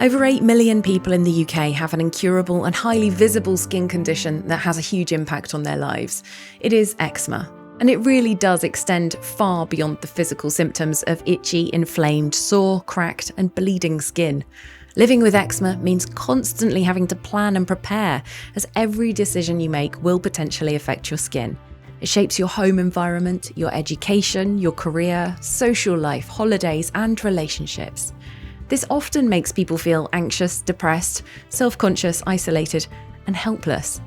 Over 8 million people in the UK have an incurable and highly visible skin condition that has a huge impact on their lives. It is eczema, and it really does extend far beyond the physical symptoms of itchy, inflamed, sore, cracked and bleeding skin. Living with eczema means constantly having to plan and prepare, as every decision you make will potentially affect your skin. It shapes your home environment, your education, your career, social life, holidays and relationships. This often makes people feel anxious, depressed, self-conscious, isolated and helpless.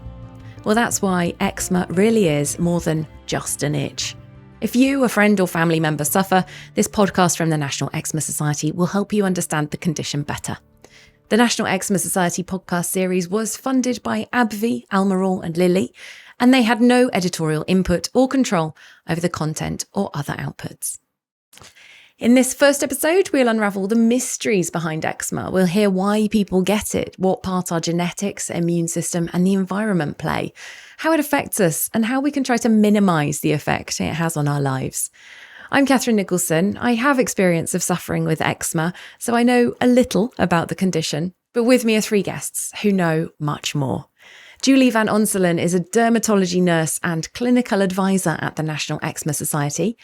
Well, that's why eczema really is more than just an itch. If you, a friend or family member suffer, this podcast from the National Eczema Society will help you understand the condition better. The National Eczema Society podcast series was funded by AbbVie, Almirall and Lilly, and they had no editorial input or control over the content or other outputs. In this first episode, we'll unravel the mysteries behind eczema. We'll hear why people get it, what part our genetics, immune system and the environment play, how it affects us and how we can try to minimise the effect it has on our lives. I'm Catherine Nicholson. I have experience of suffering with eczema, so I know a little about the condition, but with me are three guests who know much more. Julie Van Onselen is a dermatology nurse and clinical advisor at the National Eczema Society.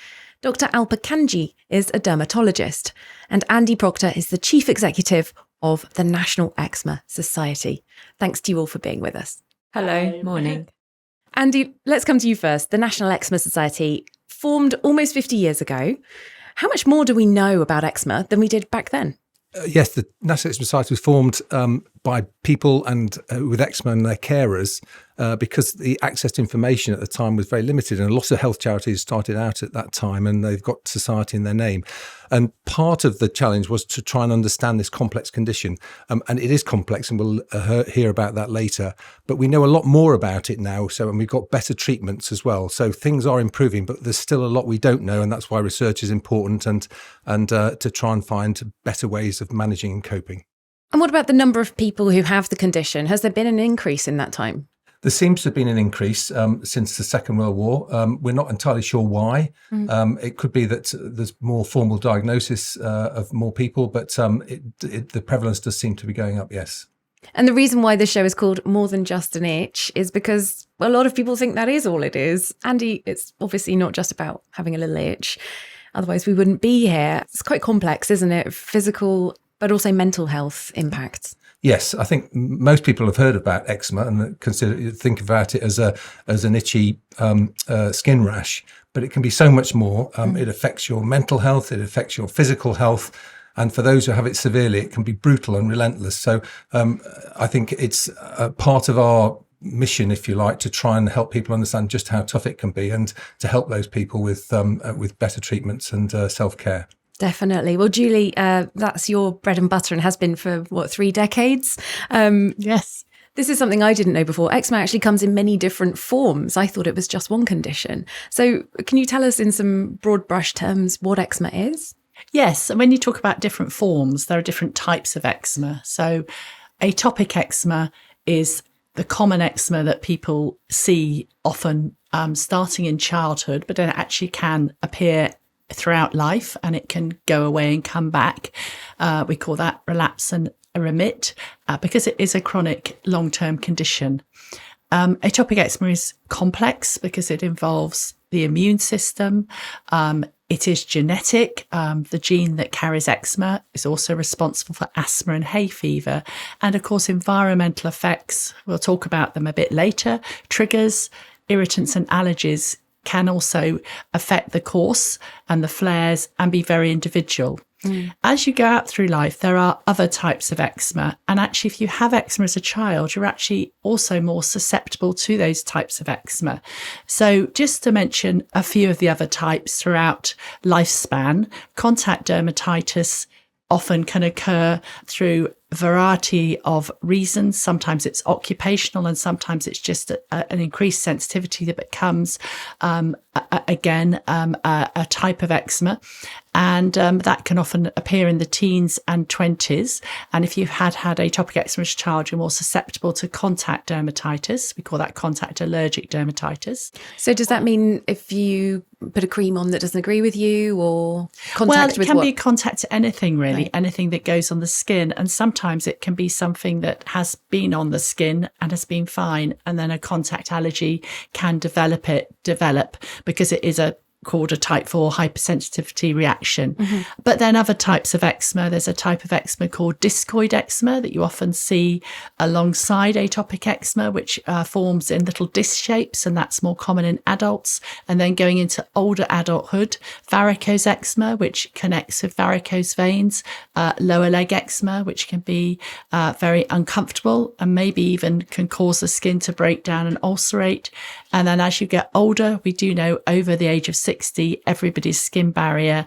Dr. Alpa Kanji is a dermatologist, and Andy Proctor is the chief executive of the National Eczema Society. Thanks to you all for being with us. Hello, morning. Andy, let's come to you first. The National Eczema Society formed almost 50 years ago. How much more do we know about eczema than we did back then? Yes, the National Eczema Society was formed by people and with eczema and their carers because the access to information at the time was very limited, and a lot of health charities started out at that time and they've got society in their name. And part of the challenge was to try and understand this complex condition. And it is complex, and we'll hear about that later. But we know a lot more about it now, and we've got better treatments as well. So things are improving, but there's still a lot we don't know, and that's why research is important and to try and find better ways of managing and coping. And what about the number of people who have the condition? Has there been an increase in that time? There seems to have been an increase since the Second World War. We're not entirely sure why. It could be that there's more formal diagnosis of more people, but the prevalence does seem to be going up, yes. And the reason why this show is called More Than Just an Itch is because a lot of people think that is all it is. Andy, it's obviously not just about having a little itch. Otherwise, we wouldn't be here. It's quite complex, isn't it? Physical, but also mental health impacts. Yes, I think most people have heard about eczema and think about it as an itchy skin rash, but it can be so much more. It affects your mental health, it affects your physical health, and for those who have it severely, it can be brutal and relentless. So I think it's a part of our mission, if you like, to try and help people understand just how tough it can be, and to help those people with better treatments and self-care. Definitely. Well, Julie, that's your bread and butter and has been for, 3 decades? Yes. This is something I didn't know before. Eczema actually comes in many different forms. I thought it was just one condition. So can you tell us in some broad brush terms what eczema is? Yes. And when you talk about different forms, there are different types of eczema. So atopic eczema is the common eczema that people see often starting in childhood, but then it actually can appear throughout life, and it can go away and come back. We call that relapse and remit because it is a chronic long-term condition. Atopic eczema is complex because it involves the immune system. It is genetic. The gene that carries eczema is also responsible for asthma and hay fever. And of course, environmental effects, we'll talk about them a bit later, triggers, irritants and allergies can also affect the course and the flares and be very individual. As you go out through life, there are other types of eczema. And actually, if you have eczema as a child, you're actually also more susceptible to those types of eczema. So just to mention a few of the other types throughout lifespan, contact dermatitis often can occur through a variety of reasons. Sometimes it's occupational and sometimes it's just an increased sensitivity that becomes, a type of eczema. And that can often appear in the teens and 20s. And if you've had atopic eczema as a child, you're more susceptible to contact dermatitis. We call that contact allergic dermatitis. So does that mean if you put a cream on that doesn't agree with you, or contact with what? Well, it can be contact to anything, really, right. Anything that goes on the skin. And sometimes sometimes it can be something that has been on the skin and has been fine, and then a contact allergy can develop because it is called a type 4 hypersensitivity reaction. But then other types of eczema, there's a type of eczema called discoid eczema that you often see alongside atopic eczema, which forms in little disc shapes, and that's more common in adults. And then going into older adulthood, varicose eczema, which connects with varicose veins, lower leg eczema, which can be very uncomfortable and maybe even can cause the skin to break down and ulcerate. And then as you get older, we do know over the age of 60, everybody's skin barrier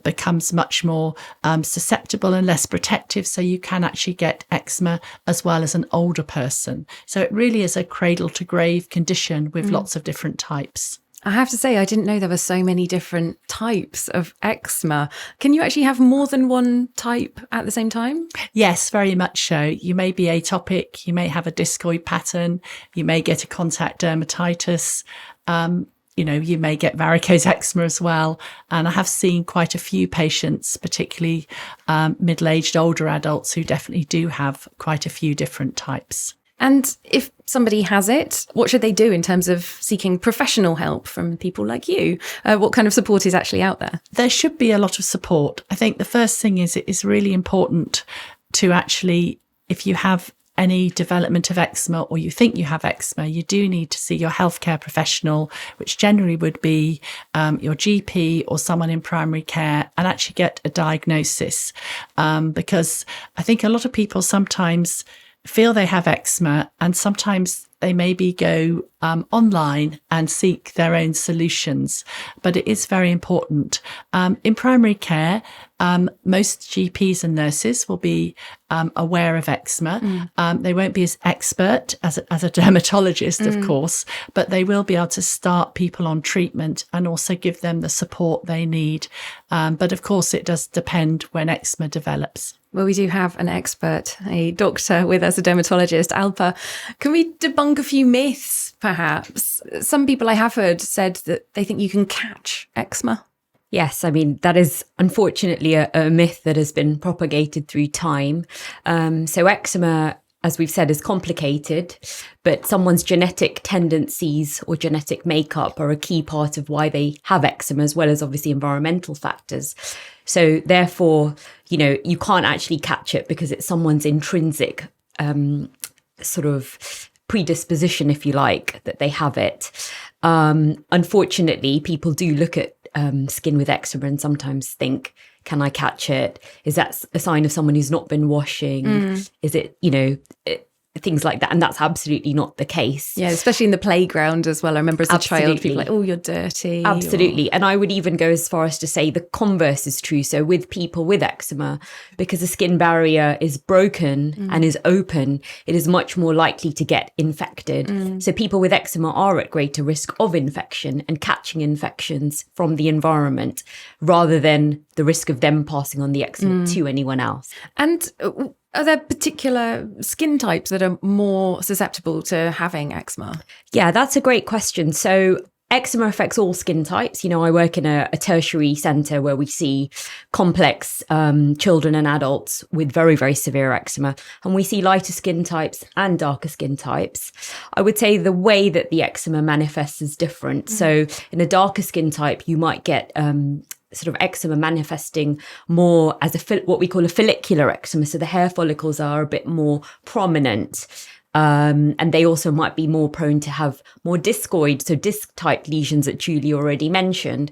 becomes much more susceptible and less protective. So you can actually get eczema as well as an older person. So it really is a cradle to grave condition with lots of different types. I have to say, I didn't know there were so many different types of eczema. Can you actually have more than one type at the same time? Yes, very much so. You may be atopic, you may have a discoid pattern, you may get a contact dermatitis, you may get varicose eczema as well. And I have seen quite a few patients, particularly middle-aged older adults, who definitely do have quite a few different types. And if somebody has it, what should they do in terms of seeking professional help from people like you? What kind of support is actually out there? There should be a lot of support. I think the first thing is it is really important to actually, if you have any development of eczema or you think you have eczema, you do need to see your healthcare professional, which generally would be your GP or someone in primary care, and actually get a diagnosis. Because I think a lot of people sometimes feel they have eczema, and sometimes they maybe go online and seek their own solutions. But it is very important. In primary care, most GPs and nurses will be aware of eczema. They won't be as expert as a dermatologist, of course, but they will be able to start people on treatment and also give them the support they need. But of course, it does depend when eczema develops. Well, we do have an expert, a doctor with us, a dermatologist. Alpa, can we debunk a few myths, perhaps? Some people I have heard said that they think you can catch eczema. Yes, I mean, that is unfortunately a myth that has been propagated through time. So eczema, as we've said, is complicated, but someone's genetic tendencies or genetic makeup are a key part of why they have eczema, as well as obviously environmental factors. So therefore, you can't actually catch it because it's someone's intrinsic sort of predisposition, if you like, that they have it. Unfortunately, people do look at skin with eczema and sometimes think, can I catch it? Is that a sign of someone who's not been washing? Is it, things like that? And that's absolutely not the case. Yeah, especially in the playground as well. I remember as a child, people were like, oh, you're dirty. Absolutely. And I would even go as far as to say the converse is true. So with people with eczema, because the skin barrier is broken and is open, it is much more likely to get infected. So people with eczema are at greater risk of infection and catching infections from the environment, rather than the risk of them passing on the eczema to anyone else. And are there particular skin types that are more susceptible to having eczema? Yeah, that's a great question. So eczema affects all skin types. I work in a tertiary centre where we see complex children and adults with very, very severe eczema. And we see lighter skin types and darker skin types. I would say the way that the eczema manifests is different. So in a darker skin type, you might get sort of eczema manifesting more as what we call a follicular eczema. So the hair follicles are a bit more prominent. And they also might be more prone to have more discoid, so disc-type lesions that Julie already mentioned.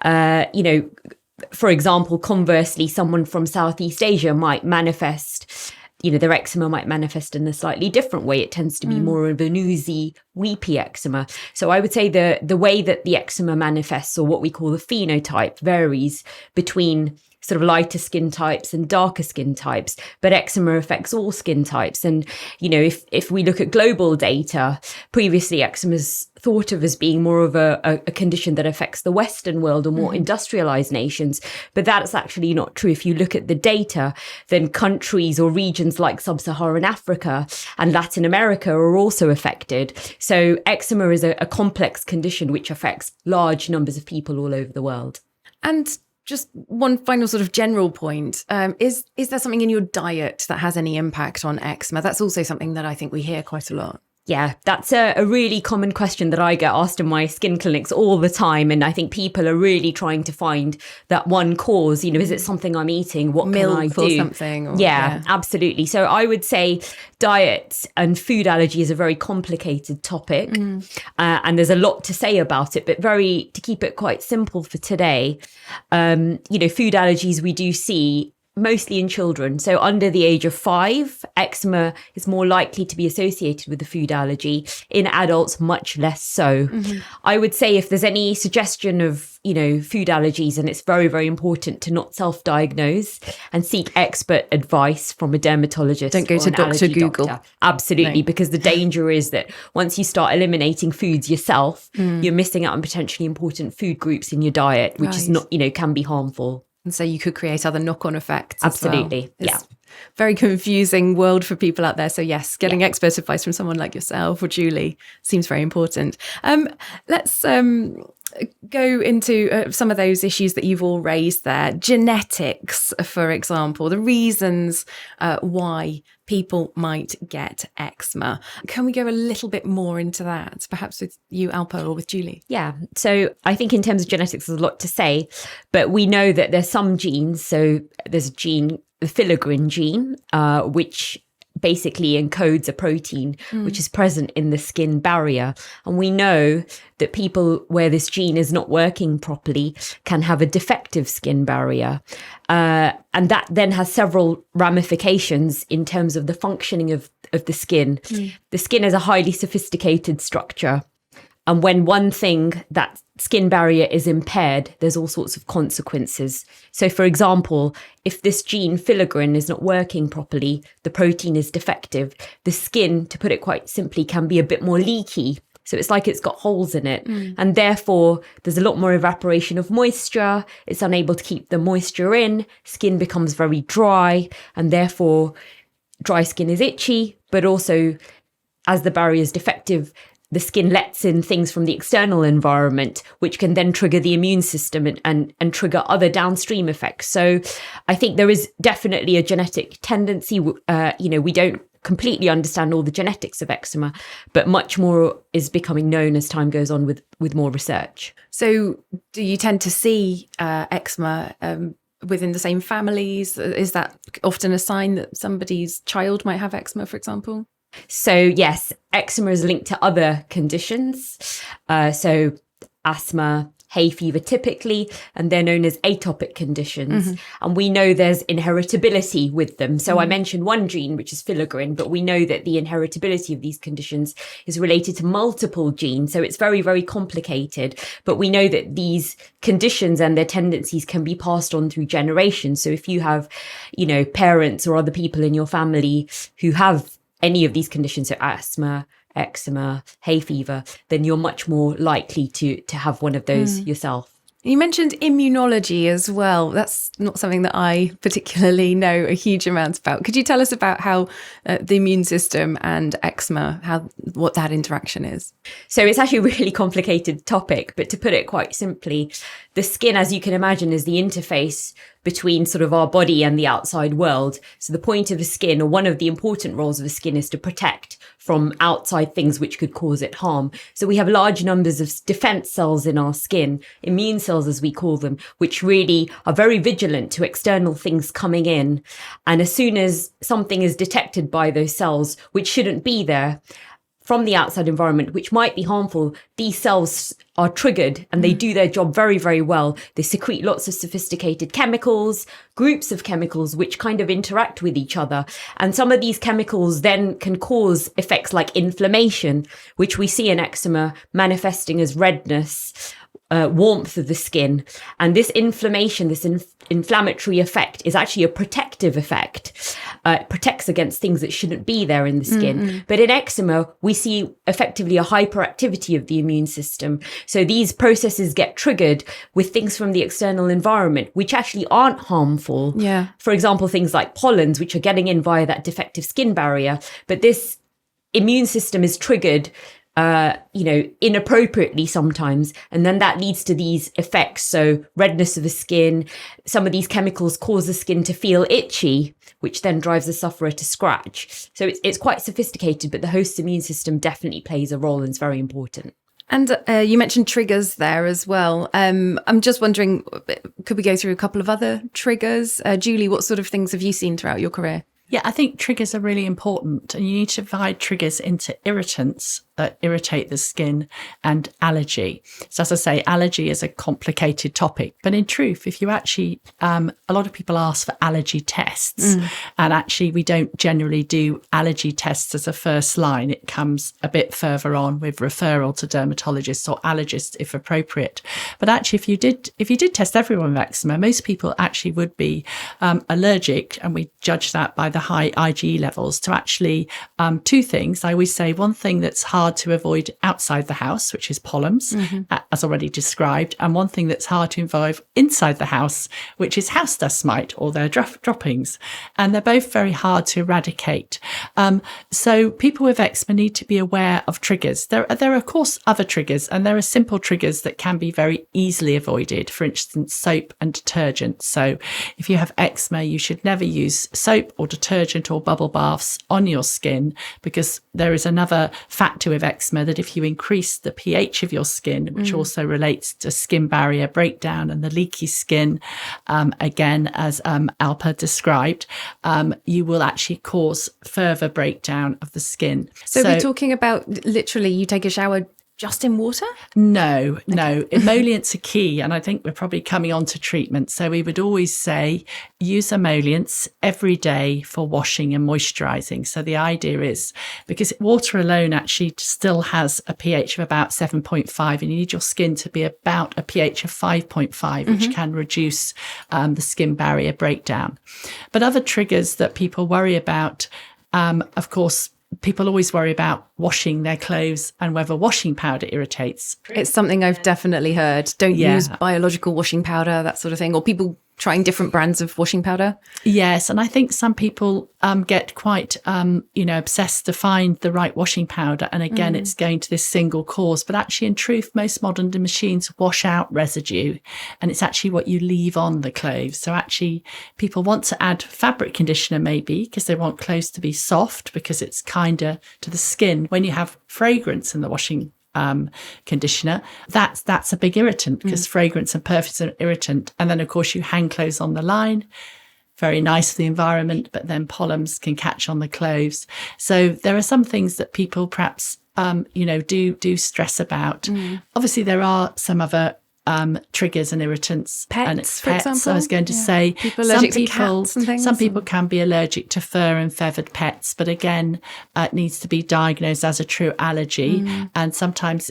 For example, conversely, someone from Southeast Asia might manifest, their eczema might manifest in a slightly different way. It tends to be more of an oozy, weepy eczema. So I would say the way that the eczema manifests, or what we call the phenotype, varies between sort of lighter skin types and darker skin types, but eczema affects all skin types. And, if we look at global data, previously eczema's thought of as being more of a condition that affects the Western world or more industrialized nations, but that's actually not true. If you look at the data, then countries or regions like Sub-Saharan Africa and Latin America are also affected. So eczema is a complex condition which affects large numbers of people all over the world. And just one final sort of general point. Is there something in your diet that has any impact on eczema? That's also something that I think we hear quite a lot. Yeah, that's a really common question that I get asked in my skin clinics all the time. And I think people are really trying to find that one cause. Is it something I'm eating? What Milk can I do? or something? Or, yeah, absolutely. So I would say diet and food allergy is a very complicated topic. And there's a lot to say about it, but to keep it quite simple for today, food allergies we do see mostly in children. So under the age of 5, eczema is more likely to be associated with a food allergy. In adults, much less so. I would say if there's any suggestion of, food allergies, and it's very, very important to not self-diagnose and seek expert advice from a dermatologist. Don't go to Dr. Google. Doctor. Absolutely, because the danger is that once you start eliminating foods yourself, you're missing out on potentially important food groups in your diet, which is not, can be harmful. And so you could create other knock-on effects. Absolutely. As well. Very confusing world for people out there. So yes, getting expert advice from someone like yourself or Julie seems very important. Let's go into some of those issues that you've all raised there. Genetics, for example, the reasons why people might get eczema. Can we go a little bit more into that, perhaps with you, Alpo, or with Julie? Yeah. So I think in terms of genetics, there's a lot to say, but we know that there's some genes. So there's a gene, the filaggrin gene, which basically encodes a protein which is present in the skin barrier. And we know that people where this gene is not working properly can have a defective skin barrier. And that then has several ramifications in terms of the functioning of the skin. The skin is a highly sophisticated structure. And when one thing, that skin barrier, is impaired, there's all sorts of consequences. So, for example, if this gene filaggrin is not working properly, the protein is defective, the skin, to put it quite simply, can be a bit more leaky. So it's like it's got holes in it. And therefore, there's a lot more evaporation of moisture. It's unable to keep the moisture in. Skin becomes very dry. And therefore, dry skin is itchy. But also, as the barrier is defective, the skin lets in things from the external environment, which can then trigger the immune system and trigger other downstream effects. So I think there is definitely a genetic tendency. We don't completely understand all the genetics of eczema, but much more is becoming known as time goes on with more research. So do you tend to see eczema within the same families? Is that often a sign that somebody's child might have eczema, for example? So yes, eczema is linked to other conditions. So asthma, hay fever typically, and they're known as atopic conditions. And we know there's inheritability with them. So I mentioned one gene, which is filaggrin, but we know that the inheritability of these conditions is related to multiple genes. So it's very, very complicated. But we know that these conditions and their tendencies can be passed on through generations. So if you have, parents or other people in your family who have any of these conditions, so asthma, eczema, hay fever, then you're much more likely to have one of those yourself. You mentioned immunology as well. That's not something that I particularly know a huge amount about. Could you tell us about how the immune system and eczema, what that interaction is? So it's actually a really complicated topic, but to put it quite simply, the skin, as you can imagine, is the interface between sort of our body and the outside world. So the point of the skin, or one of the important roles of the skin, is to protect from outside things which could cause it harm. So we have large numbers of defense cells in our skin, immune cells as we call them, which really are very vigilant to external things coming in. And as soon as something is detected by those cells, which shouldn't be there, from the outside environment, which might be harmful, these cells are triggered and they do their job very, very well. They secrete lots of sophisticated chemicals, groups of chemicals, which kind of interact with each other. And some of these chemicals then can cause effects like inflammation, which we see in eczema manifesting as redness, warmth of the skin. And this inflammation, this inflammatory effect is actually a protective effect. It protects against things that shouldn't be there in the skin. But in eczema, we see effectively a hyperactivity of the immune system. So these processes get triggered with things from the external environment, which actually aren't harmful. Yeah. For example, things like pollens, which are getting in via that defective skin barrier. But this immune system is triggered inappropriately sometimes. And then that leads to these effects. So redness of the skin, some of these chemicals cause the skin to feel itchy, which then drives the sufferer to scratch. So it's quite sophisticated, but the host's immune system definitely plays a role and is very important. And you mentioned triggers there as well. I'm just wondering, could we go through a couple of other triggers? Julie, what sort of things have you seen throughout your career? Yeah, I think triggers are really important, and you need to divide triggers into irritants that irritate the skin and allergy. So as I say, allergy is a complicated topic, but in truth, if you actually, a lot of people ask for allergy tests, and actually we don't generally do allergy tests as a first line. It comes a bit further on with referral to dermatologists or allergists if appropriate. But actually, if you did test everyone with eczema, most people actually would be allergic, and we judge that by the high IgE levels to actually two things. I always say one thing that's hard to avoid outside the house, which is pollens, as already described, and one thing that's hard to avoid inside the house, which is house dust mite or their droppings. And they're both very hard to eradicate. So people with eczema need to be aware of triggers. There are, of course, other triggers, and there are simple triggers that can be very easily avoided. For instance, soap and detergent. So if you have eczema, you should never use soap or detergent or bubble baths on your skin, because there is another factor with eczema that if you increase the pH of your skin, which also relates to skin barrier breakdown and the leaky skin, again, as Alpa described, you will actually cause further breakdown of the skin. So we're talking about literally you take a shower just in water? No. Emollients are key, and I think we're probably coming on to treatment. So we would always say use emollients every day for washing and moisturising. So the idea is, because water alone actually still has a pH of about 7.5, and you need your skin to be about a pH of 5.5, which can reduce the skin barrier breakdown. But other triggers that people worry about, of course, people always worry about washing their clothes and whether washing powder irritates. It's something I've definitely heard. Don't use biological washing powder, that sort of thing, or people trying different brands of washing powder. Yes, and I think some people get quite, obsessed to find the right washing powder. And again, it's going to this single cause. But actually, in truth, most modern machines wash out residue, and it's actually what you leave on the clothes. So actually, people want to add fabric conditioner maybe because they want clothes to be soft, because it's kinder to the skin. When you have fragrance in the washing conditioner, that's a big irritant, because fragrance and perfumes are an irritant. And then of course you hang clothes on the line, very nice for the environment, but then pollens can catch on the clothes. So there are some things that people perhaps do stress about. Obviously there are some other triggers and irritants. Pets, for example. I was going to say, people allergic to cats and things. Some people can be allergic to fur and feathered pets, but again, it needs to be diagnosed as a true allergy. And sometimes,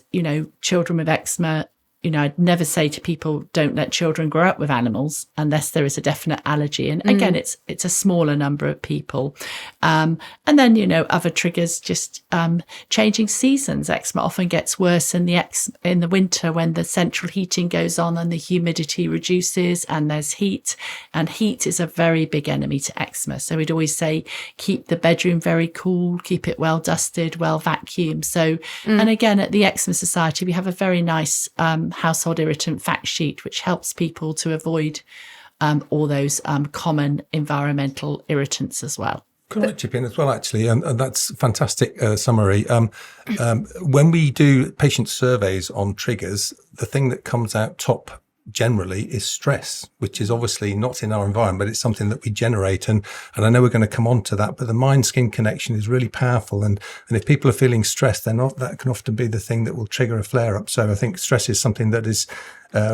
children with eczema, I'd never say to people, don't let children grow up with animals unless there is a definite allergy. And again, it's a smaller number of people. And then, other triggers, just changing seasons. Eczema often gets worse in the winter when the central heating goes on and the humidity reduces and there's heat. And heat is a very big enemy to eczema. So we'd always say, keep the bedroom very cool, keep it well dusted, well vacuumed. So, and again, at the Eczema Society, we have a very nice household irritant fact sheet, which helps people to avoid all those common environmental irritants as well. Could I chip in as well, actually? And that's a fantastic summary. When we do patient surveys on triggers, the thing that comes out top generally is stress, which is obviously not in our environment, but it's something that we generate. And I know we're going to come on to that, but the mind-skin connection is really powerful. And if people are feeling stressed, that can often be the thing that will trigger a flare-up. So I think stress is something that is,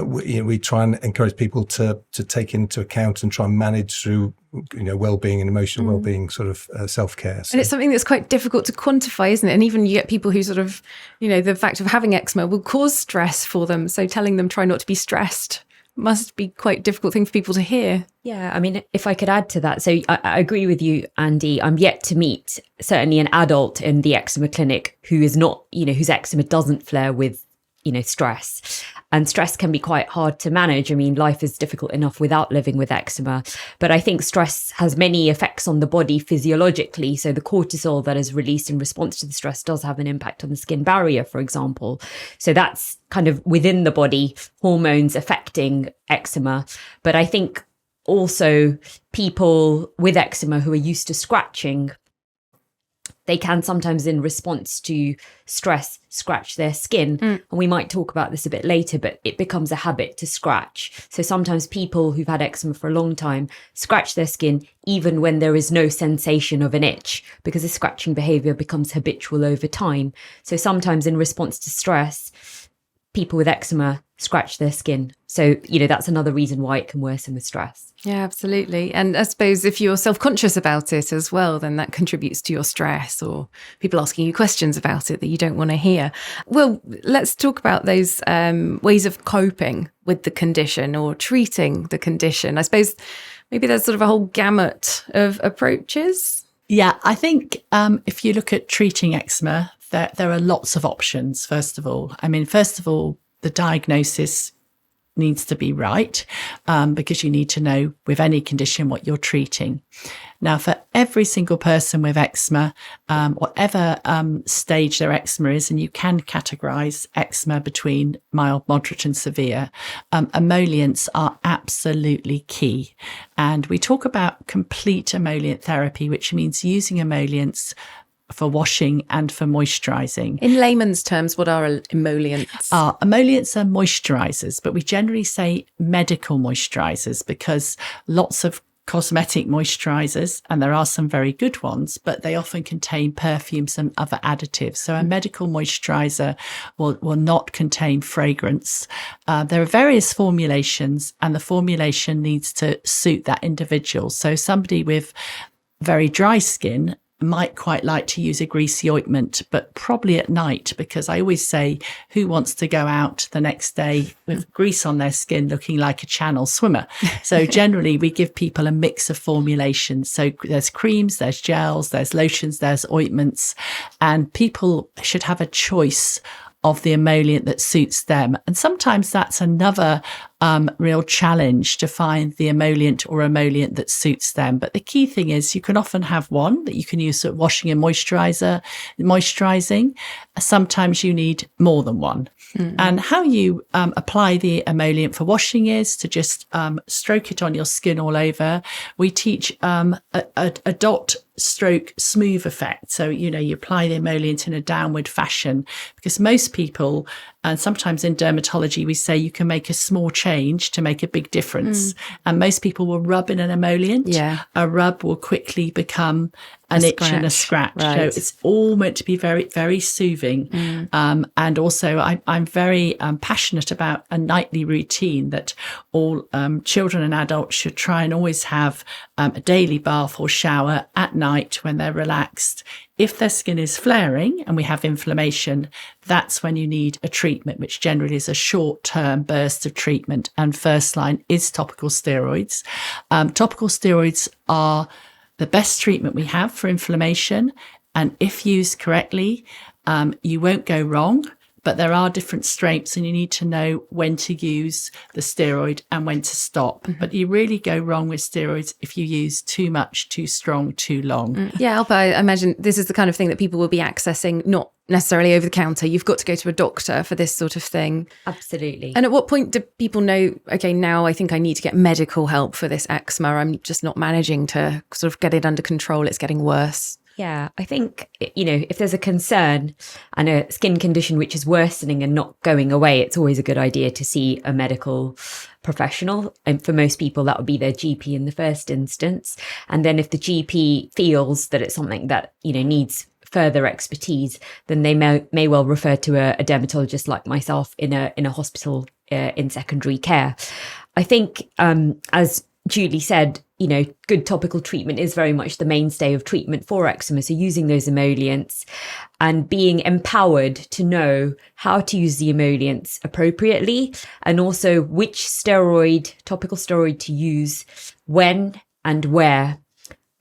we try and encourage people to take into account and try and manage through, well-being and emotional well-being, sort of self-care. So. And it's something that's quite difficult to quantify, isn't it? And even you get people who sort of, the fact of having eczema will cause stress for them. So telling them try not to be stressed must be quite a difficult thing for people to hear. Yeah, I mean, if I could add to that. So I agree with you, Andy. I'm yet to meet certainly an adult in the eczema clinic who is not, whose eczema doesn't flare with, stress. And stress can be quite hard to manage. I mean, life is difficult enough without living with eczema. But I think stress has many effects on the body physiologically. So the cortisol that is released in response to the stress does have an impact on the skin barrier, for example. So that's kind of within the body, hormones affecting eczema. But I think also people with eczema who are used to scratching, they can sometimes, in response to stress, scratch their skin. And we might talk about this a bit later, but it becomes a habit to scratch. So sometimes people who've had eczema for a long time scratch their skin even when there is no sensation of an itch, because the scratching behavior becomes habitual over time. So sometimes in response to stress, people with eczema scratch their skin. So, that's another reason why it can worsen with stress. Yeah, absolutely. And I suppose if you're self-conscious about it as well, then that contributes to your stress, or people asking you questions about it that you don't want to hear. Well, let's talk about those ways of coping with the condition or treating the condition. I suppose maybe there's sort of a whole gamut of approaches. Yeah, I think if you look at treating eczema, there are lots of options, first of all. The diagnosis needs to be right, because you need to know with any condition what you're treating. Now, for every single person with eczema, whatever stage their eczema is, and you can categorize eczema between mild, moderate and severe, emollients are absolutely key. And we talk about complete emollient therapy, which means using emollients for washing and for moisturising. In layman's terms, what are emollients? Emollients are moisturisers, but we generally say medical moisturisers because lots of cosmetic moisturisers, and there are some very good ones, but they often contain perfumes and other additives. So a medical moisturiser will not contain fragrance. There are various formulations, and the formulation needs to suit that individual. So somebody with very dry skin might quite like to use a greasy ointment, but probably at night, because I always say, who wants to go out the next day with grease on their skin looking like a channel swimmer? So generally we give people a mix of formulations. So there's creams, there's gels, there's lotions, there's ointments, and people should have a choice of the emollient that suits them. And sometimes that's another real challenge, to find the emollient or emollient that suits them. But the key thing is you can often have one that you can use for washing and moisturising. Sometimes you need more than one. And how you apply the emollient for washing is to just stroke it on your skin all over. We teach a dot stroke smooth effect. So, you apply the emollient in a downward fashion, because most people, and sometimes in dermatology, we say you can make a small change to make a big difference. And most people will rub in an emollient. Yeah. A rub will quickly become an itch and a scratch. Right. So it's all meant to be very, very soothing. And also I'm very passionate about a nightly routine that all children and adults should try and always have a daily bath or shower at night when they're relaxed. If their skin is flaring and we have inflammation, that's when you need a treatment, which generally is a short-term burst of treatment. And first line is topical steroids. Topical steroids are the best treatment we have for inflammation. And if used correctly, you won't go wrong. But there are different strengths, and you need to know when to use the steroid and when to stop. But you really go wrong with steroids if you use too much, too strong, too long. Yeah, Alpa, I imagine this is the kind of thing that people will be accessing, not necessarily over the counter. You've got to go to a doctor for this sort of thing. Absolutely. And at what point do people know, okay, now I think I need to get medical help for this eczema? I'm just not managing to sort of get it under control. It's getting worse. Yeah, I think, if there's a concern and a skin condition which is worsening and not going away, it's always a good idea to see a medical professional. And for most people, that would be their GP in the first instance. And then if the GP feels that it's something that, needs further expertise, then they may well refer to a dermatologist like myself in a hospital in secondary care. I think, as Julie said, good topical treatment is very much the mainstay of treatment for eczema. So using those emollients and being empowered to know how to use the emollients appropriately, and also which topical steroid to use when and where.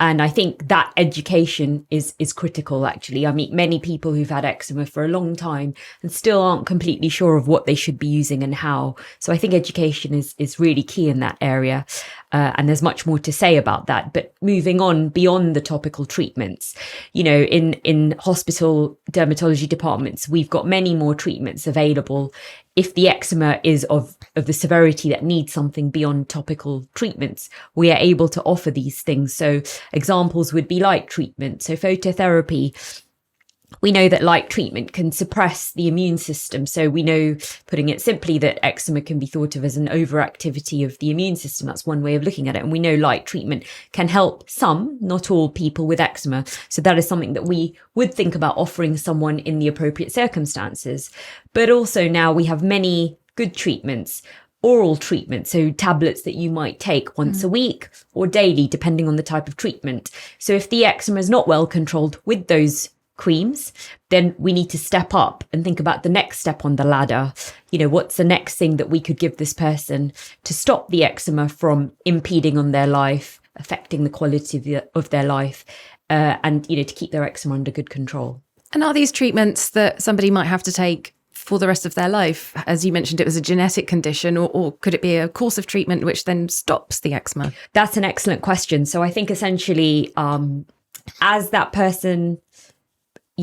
And I think that education is critical, actually. I meet many people who've had eczema for a long time and still aren't completely sure of what they should be using and how. So I think education is really key in that area. And there's much more to say about that. But moving on beyond the topical treatments, in hospital dermatology departments, we've got many more treatments available. If the eczema is of the severity that needs something beyond topical treatments, we are able to offer these things. So examples would be light treatment. So phototherapy. We know that light treatment can suppress the immune system. So we know, putting it simply, that eczema can be thought of as an overactivity of the immune system. That's one way of looking at it. And we know light treatment can help some, not all people with eczema. So that is something that we would think about offering someone in the appropriate circumstances. But also now we have many good treatments. Oral treatment, so tablets that you might take once a week or daily, depending on the type of treatment. So if the eczema is not well controlled with those creams, then we need to step up and think about the next step on the ladder. What's the next thing that we could give this person to stop the eczema from impeding on their life, affecting the quality of their life, and to keep their eczema under good control. And are these treatments that somebody might have to take for the rest of their life? As you mentioned, it was a genetic condition, or could it be a course of treatment which then stops the eczema? That's an excellent question. So I think essentially, as that person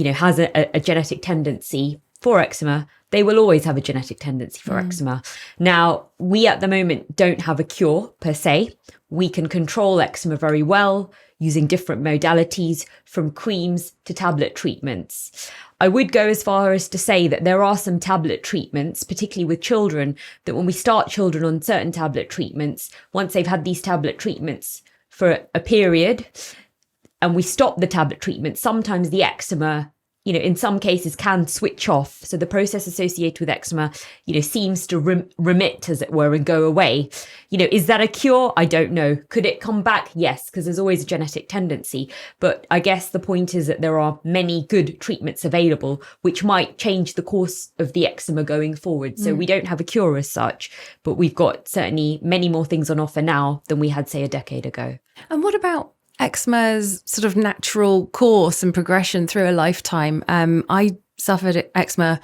has a genetic tendency for eczema, they will always have a genetic tendency for eczema. Now, we at the moment don't have a cure per se. We can control eczema very well using different modalities, from creams to tablet treatments. I would go as far as to say that there are some tablet treatments, particularly with children, that when we start children on certain tablet treatments, once they've had these tablet treatments for a period, and we stop the tablet treatment, sometimes the eczema, in some cases can switch off. So the process associated with eczema, seems to remit, as it were, and go away. Is that a cure? I don't know. Could it come back? Yes, because there's always a genetic tendency. But I guess the point is that there are many good treatments available, which might change the course of the eczema going forward. So we don't have a cure as such, but we've got certainly many more things on offer now than we had, say, a decade ago. And what about eczema's sort of natural course and progression through a lifetime? I suffered eczema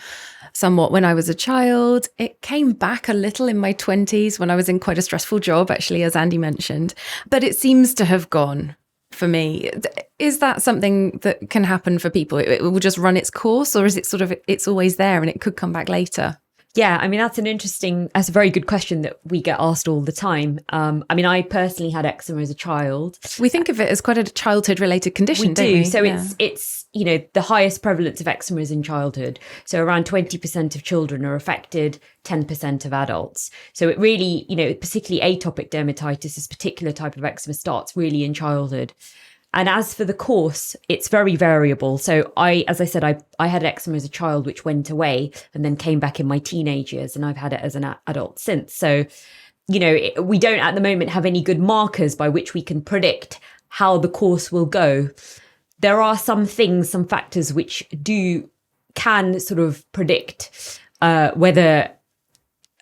somewhat when I was a child. It came back a little in my 20s when I was in quite a stressful job, actually, as Andy mentioned. But it seems to have gone for me. Is that something that can happen for people? It will just run its course, or is it sort of, it's always there and it could come back later? Yeah, I mean, that's a very good question that we get asked all the time. I personally had eczema as a child. We think of it as quite a childhood related condition, don't we? So it's the highest prevalence of eczema is in childhood. So around 20% of children are affected, 10% of adults. So it really, particularly atopic dermatitis, this particular type of eczema starts really in childhood. And as for the course, it's very variable. So as I said, I had eczema as a child, which went away and then came back in my teenage years, and I've had it as an adult since. So, we don't at the moment have any good markers by which we can predict how the course will go. There are some factors which can sort of predict whether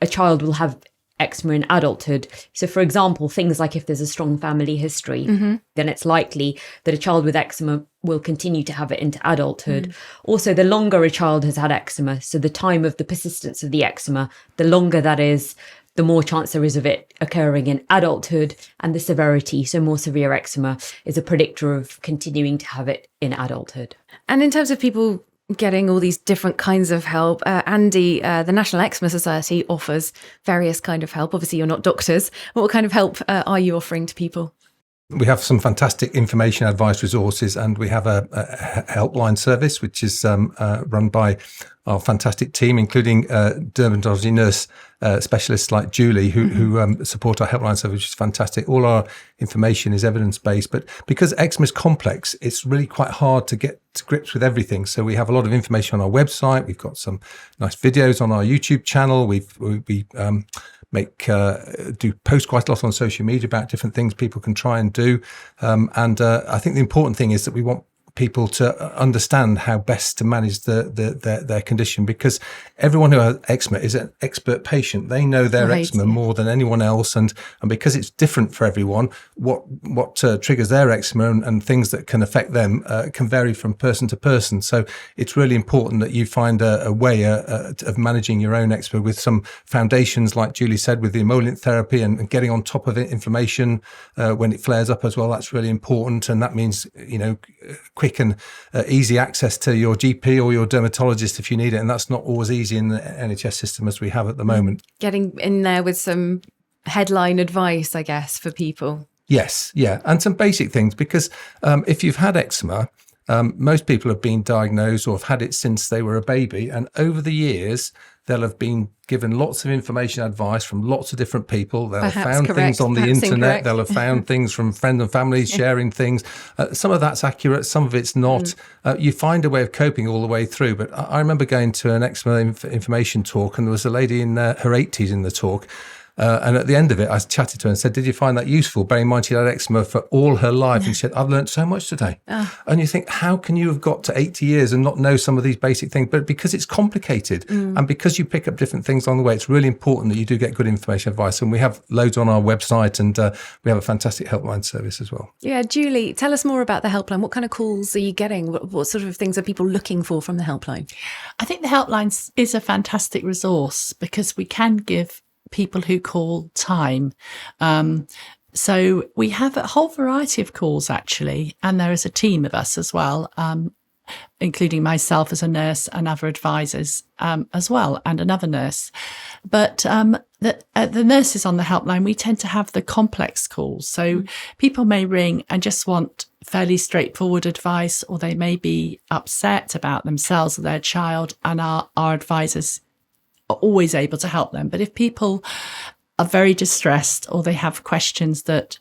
a child will have eczema in adulthood. So, for example, things like if there's a strong family history, then it's likely that a child with eczema will continue to have it into adulthood. Also, the longer a child has had eczema, so the time of the persistence of the eczema, the longer that is, the more chance there is of it occurring in adulthood, and the severity. So more severe eczema is a predictor of continuing to have it in adulthood. And in terms of people getting all these different kinds of help, Andy, the National Eczema Society offers various kind of help. Obviously, you're not doctors. What kind of help are you offering to people? We have some fantastic information advice resources, and we have a helpline service, which is run by our fantastic team, including dermatology nurse specialists like Julie, who support our helpline service, which is fantastic. All our information is evidence-based, but because eczema is complex, it's really quite hard to get to grips with everything. So we have a lot of information on our website. We've got some nice videos on our YouTube channel. We do post quite a lot on social media about different things people can try and do. And I think the important thing is that we want people to understand how best to manage their condition, because everyone who has eczema is an expert patient. They know their eczema more than anyone else, and because it's different for everyone, what triggers their eczema and things that can affect them can vary from person to person. So it's really important that you find a way of managing your own eczema with some foundations, like Julie said, with the emollient therapy and getting on top of inflammation when it flares up as well. That's really important, and that means quick and easy access to your GP or your dermatologist if you need it, and that's not always easy in the NHS system as we have at the moment. Getting in there with some headline advice, I guess, for people. Yes, yeah, and some basic things, because if you've had eczema, most people have been diagnosed or have had it since they were a baby, and over the years they'll have been given lots of information, advice from lots of different people. They'll have found things on the internet. Incorrect. They'll have found things from friends and family sharing things. Some of that's accurate, some of it's not. You find a way of coping all the way through. But I remember going to an eczema information talk, and there was a lady in her 80s in the talk. And at the end of it, I chatted to her and said, did you find that useful? Bearing in mind she had eczema for all her life. And she said, I've learned so much today. And you think, how can you have got to 80 years and not know some of these basic things? But because it's complicated and because you pick up different things along the way, it's really important that you do get good information advice. And we have loads on our website, and we have a fantastic helpline service as well. Yeah, Julie, tell us more about the helpline. What kind of calls are you getting? What sort of things are people looking for from the helpline? I think the helpline is a fantastic resource because we can give people who call time. So we have a whole variety of calls, actually, and there is a team of us as well, including myself as a nurse and other advisors as well, and another nurse. But the nurses on the helpline, we tend to have the complex calls. So people may ring and just want fairly straightforward advice, or they may be upset about themselves or their child, and our advisors are always able to help them. But if people are very distressed or they have questions that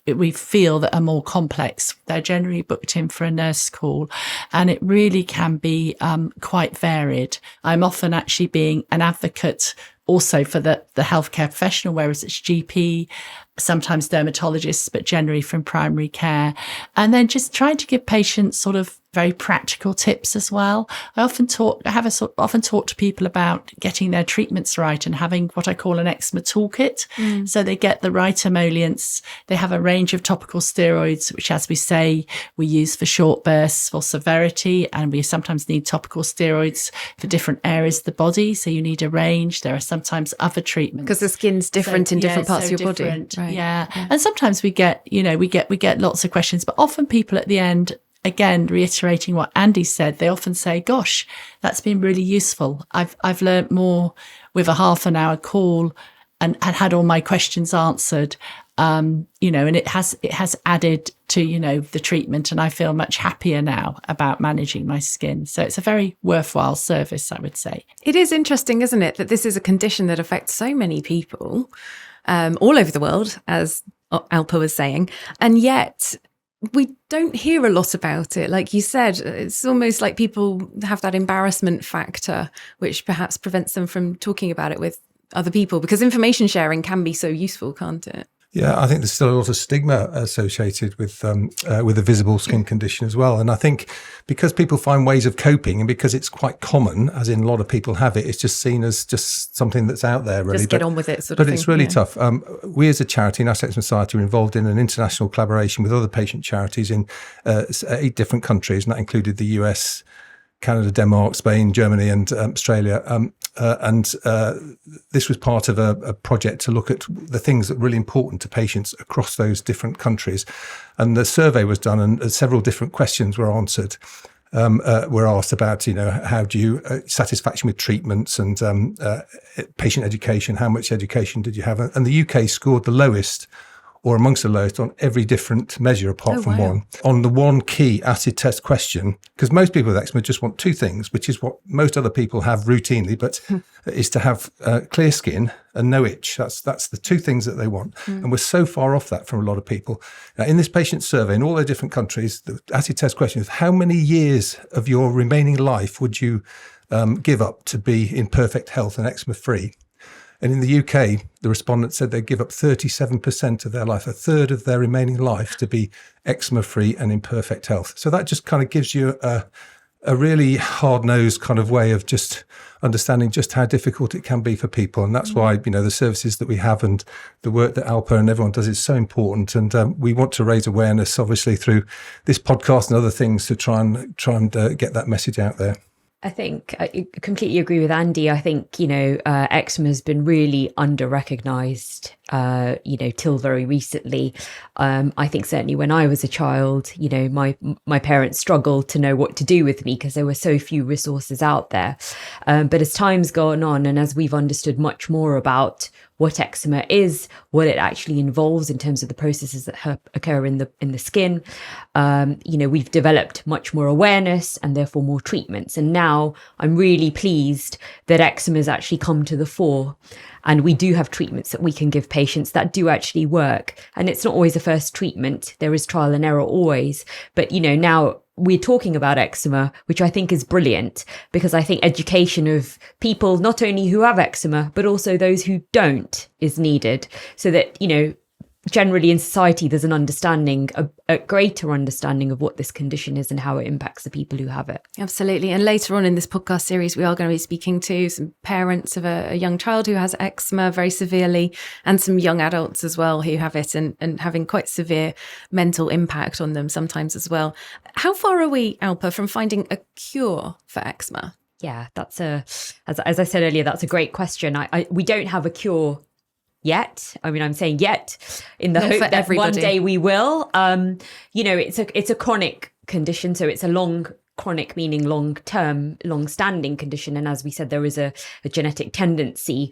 we feel that are more complex, they're generally booked in for a nurse call, and it really can be quite varied. I'm often actually being an advocate also for the healthcare professional, whereas it's GP, sometimes dermatologists, but generally from primary care. And then just trying to give patients sort of very practical tips as well. I often talk to people about getting their treatments right and having what I call an eczema toolkit. So they get the right emollients. They have a range of topical steroids, which, as we say, we use for short bursts for severity, and we sometimes need topical steroids for different areas of the body. So you need a range. There are sometimes other treatments because the skin's different in different parts of your body. Right. Yeah. And sometimes we get lots of questions, but often people at the end, again, reiterating what Andy said, they often say, gosh, that's been really useful. I've learnt more with a half an hour call and had all my questions answered. And it has added to, the treatment, and I feel much happier now about managing my skin. So it's a very worthwhile service, I would say. It is interesting, isn't it, that this is a condition that affects so many people all over the world, as Alpa was saying, and yet we don't hear a lot about it. Like you said, it's almost like people have that embarrassment factor, which perhaps prevents them from talking about it with other people, because information sharing can be so useful, can't it? Yeah, I think there's still a lot of stigma associated with a visible skin condition as well. And I think because people find ways of coping, and because it's quite common, as in a lot of people have it, it's just seen as just something that's out there, really. Just get on with it, sort of thing. But it's really tough. We as a charity, National Eczema Society, are involved in an international collaboration with other patient charities in 8 different countries, and that included the US, Canada, Denmark, Spain, Germany, and Australia. This was part of a project to look at the things that are really important to patients across those different countries. And the survey was done, and several different questions were answered. Were asked about, how do you satisfaction with treatments and patient education? How much education did you have? And the UK scored the lowest, or amongst the lowest, on every different measure apart from one. On the one key acid test question, because most people with eczema just want 2 things, which is what most other people have routinely, but is to have clear skin and no itch. That's the 2 things that they want. And we're so far off that from a lot of people. Now, in this patient survey, in all the different countries, the acid test question is, how many years of your remaining life would you give up to be in perfect health and eczema free? And in the UK, the respondents said they'd give up 37% of their life, a third of their remaining life, to be eczema-free and in perfect health. So that just kind of gives you a really hard-nosed kind of way of just understanding just how difficult it can be for people. And that's why, the services that we have and the work that Alpa and everyone does is so important. And we want to raise awareness, obviously, through this podcast and other things to try and get that message out there. I think I completely agree with Andy. I think, eczema has been really under-recognised, till very recently. I think certainly when I was a child, my parents struggled to know what to do with me because there were so few resources out there. But as time's gone on and as we've understood much more about what eczema is, what it actually involves in terms of the processes that occur in the skin, we've developed much more awareness and therefore more treatments. And now I'm really pleased that eczema has actually come to the fore. And we do have treatments that we can give patients that do actually work. And it's not always a first treatment. There is trial and error always. But, now we're talking about eczema, which I think is brilliant because I think education of people, not only who have eczema, but also those who don't, is needed so that, generally in society, there's an understanding, a greater understanding of what this condition is and how it impacts the people who have it. Absolutely. And later on in this podcast series, we are going to be speaking to some parents of a young child who has eczema very severely and some young adults as well who have it and having quite severe mental impact on them sometimes as well. How far are we, Alpa, from finding a cure for eczema? Yeah, that's as I said earlier, that's a great question. We don't have a cure yet. I mean, I'm saying yet in the hope that everybody. One day we will. It's a chronic condition. So it's a long chronic, meaning long-term, long-standing condition. And as we said, there is a genetic tendency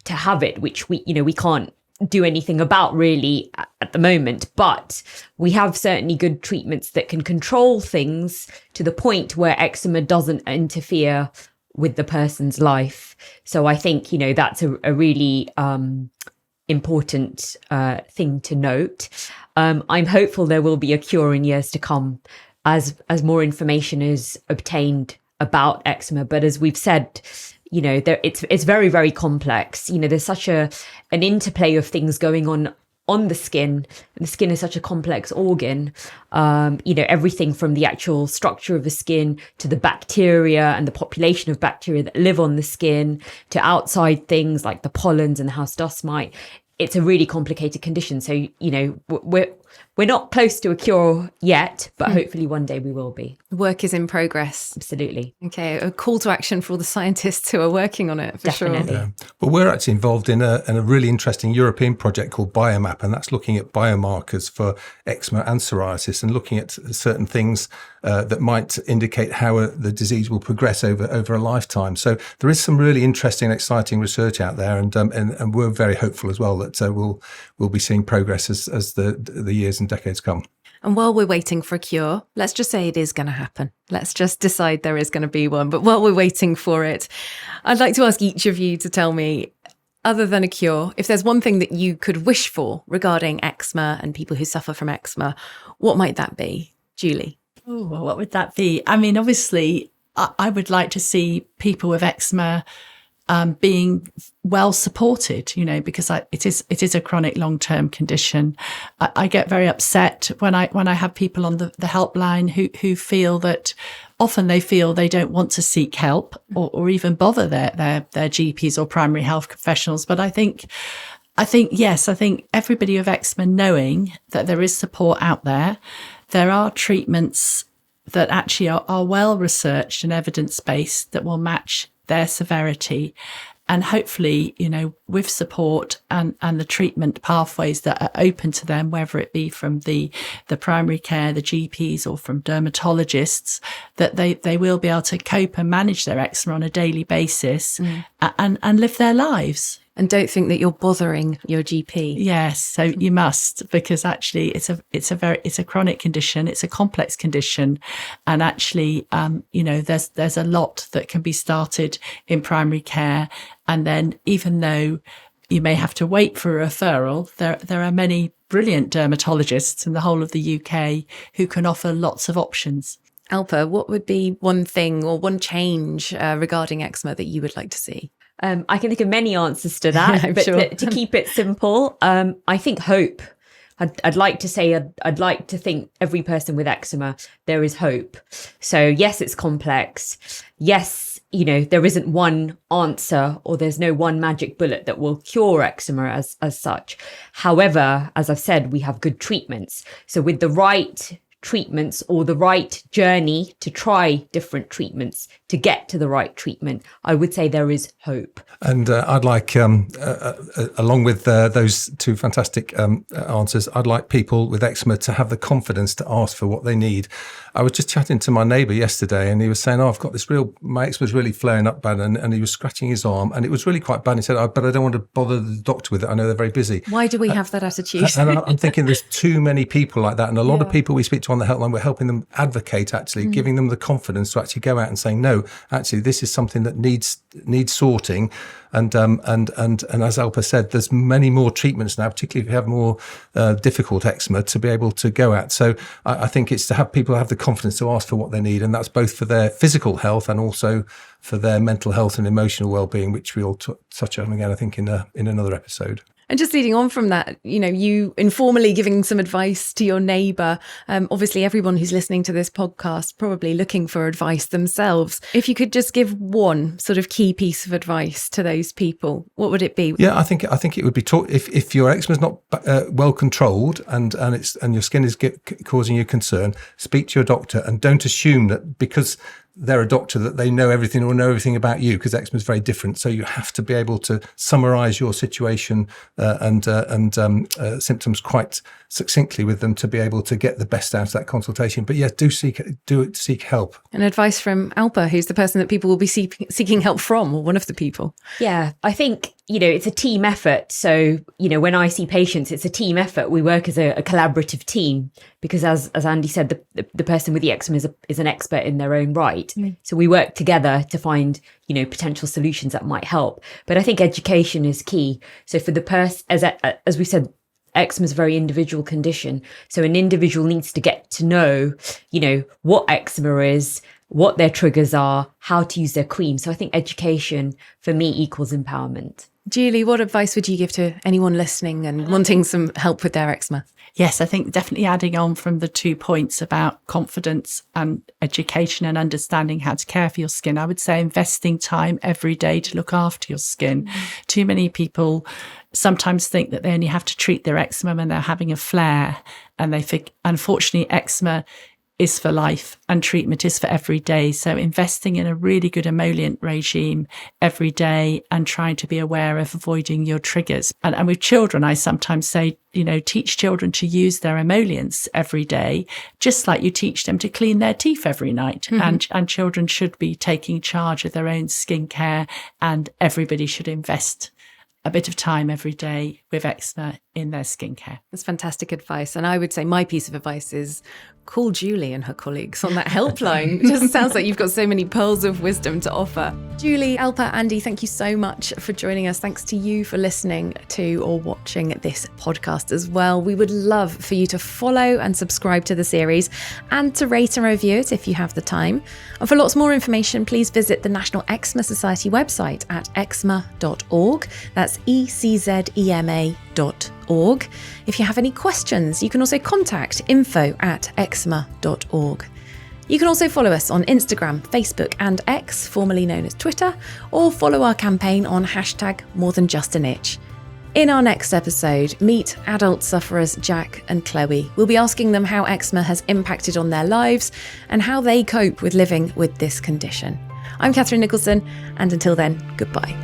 to have it, which we can't do anything about really at the moment. But we have certainly good treatments that can control things to the point where eczema doesn't interfere with the person's life. So I think, that's a really important thing to note. I'm hopeful there will be a cure in years to come as more information is obtained about eczema. But as we've said, it's very, very complex. There's such an interplay of things going on the skin. And the skin is such a complex organ. Everything from the actual structure of the skin to the bacteria and the population of bacteria that live on the skin to outside things like the pollens and the house dust mite. It's a really complicated condition. So, we're not close to a cure yet, but hopefully one day we will be. The work is in progress. Absolutely. Okay, a call to action for all the scientists who are working on it, for Definitely. sure. Yeah. But we're actually involved in a really interesting European project called Biomap, and that's looking at biomarkers for eczema and psoriasis and looking at certain things that might indicate how the disease will progress over a lifetime. So there is some really interesting and exciting research out there, and we're very hopeful as well that we'll be seeing progress as the years and decades come. And while we're waiting for a cure, let's just say it is going to happen. Let's just decide there is going to be one. But while we're waiting for it, I'd like to ask each of you to tell me, other than a cure, if there's one thing that you could wish for regarding eczema and people who suffer from eczema, what might that be? Julie? Oh, well, what would that be? I mean, obviously, I would like to see people with eczema being well supported, because it is a chronic long-term condition. I get very upset when I have people on the helpline who feel that often they feel they don't want to seek help or even bother their GPs or primary health professionals. But I think everybody with eczema knowing that there is support out there, there are treatments that actually are well researched and evidence-based that will match their severity. And hopefully, with support and the treatment pathways that are open to them, whether it be from the primary care, the GPs, or from dermatologists, that they will be able to cope and manage their eczema on a daily basis and live their lives. And don't think that you're bothering your GP. Yes, so you must, because actually it's a chronic condition, it's a complex condition, and actually there's a lot that can be started in primary care, and then even though you may have to wait for a referral, there are many brilliant dermatologists in the whole of the UK who can offer lots of options. Alpa, what would be one thing or one change regarding eczema that you would like to see? I can think of many answers to that, I'm but sure. to keep it simple, I think hope. I'd like to say, I'd like to think every person with eczema, there is hope. So yes, it's complex. Yes, there isn't one answer, or there's no one magic bullet that will cure eczema as such. However, as I've said, we have good treatments. So with the right treatments, or the right journey to try different treatments to get to the right treatment, I would say there is hope. And I'd like, along with those two fantastic answers, I'd like people with eczema to have the confidence to ask for what they need. I was just chatting to my neighbour yesterday, and he was saying, I've got my eczema's really flaring up bad, and he was scratching his arm, and it was really quite bad. He said, but I don't want to bother the doctor with it. I know they're very busy. Why do we have that attitude? And I'm thinking there's too many people like that. And a lot of people we speak to on the helpline, we're helping them advocate, actually, giving them the confidence to actually go out and saying, no, actually, this is something that needs sorting. And as Alpa said, there's many more treatments now, particularly if you have more difficult eczema, to be able to go at. So I think it's to have people have the confidence to ask for what they need. And that's both for their physical health and also for their mental health and emotional well-being, which we'll touch on again, I think, in another episode. And just leading on from that, you informally giving some advice to your neighbour. Obviously, everyone who's listening to this podcast probably looking for advice themselves. If you could just give one sort of key piece of advice to those people, what would it be? Yeah, I think it would be if your eczema is not well controlled and your skin is causing you concern, speak to your doctor, and don't assume that because they're a doctor that they know everything or know everything about you, because eczema is very different. So you have to be able to summarise your situation and symptoms quite succinctly with them to be able to get the best out of that consultation. But yeah, do seek help. And advice from Alpa, who's the person that people will be seeking help from, or one of the people. Yeah, I think, it's a team effort. So, when I see patients, it's a team effort. We work as a collaborative team because, as Andy said, the person with the eczema is an expert in their own right. So we work together to find, potential solutions that might help. But I think education is key. So for the person, as we said, eczema is a very individual condition. So an individual needs to get to know, what eczema is, what their triggers are, how to use their cream. So I think education for me equals empowerment. Julie, what advice would you give to anyone listening and wanting some help with their eczema? Yes, I think definitely adding on from the 2 points about confidence and education and understanding how to care for your skin, I would say investing time every day to look after your skin. Too many people sometimes think that they only have to treat their eczema when they're having a flare, and they think, unfortunately, eczema is for life and treatment is for every day. So investing in a really good emollient regime every day and trying to be aware of avoiding your triggers. And with children, I sometimes say, teach children to use their emollients every day, just like you teach them to clean their teeth every night. And children should be taking charge of their own skincare, and everybody should invest a bit of time every day with eczema in their skincare. That's fantastic advice. And I would say my piece of advice is call Julie and her colleagues on that helpline. It just sounds like you've got so many pearls of wisdom to offer. Julie, Alpa, Andy, thank you so much for joining us. Thanks to you for listening to or watching this podcast as well. We would love for you to follow and subscribe to the series and to rate and review it if you have the time. And for lots more information, please visit the National Eczema Society website at eczema.org. That's ECZEMA.org. If you have any questions, you can also contact info@eczema.org. You can also follow us on Instagram, Facebook and X, formerly known as Twitter, or follow our campaign on #MoreThanJustAnItch. In our next episode, meet adult sufferers Jack and Chloe. We'll be asking them how eczema has impacted on their lives and how they cope with living with this condition. I'm Catherine Nicholson, and until then, goodbye.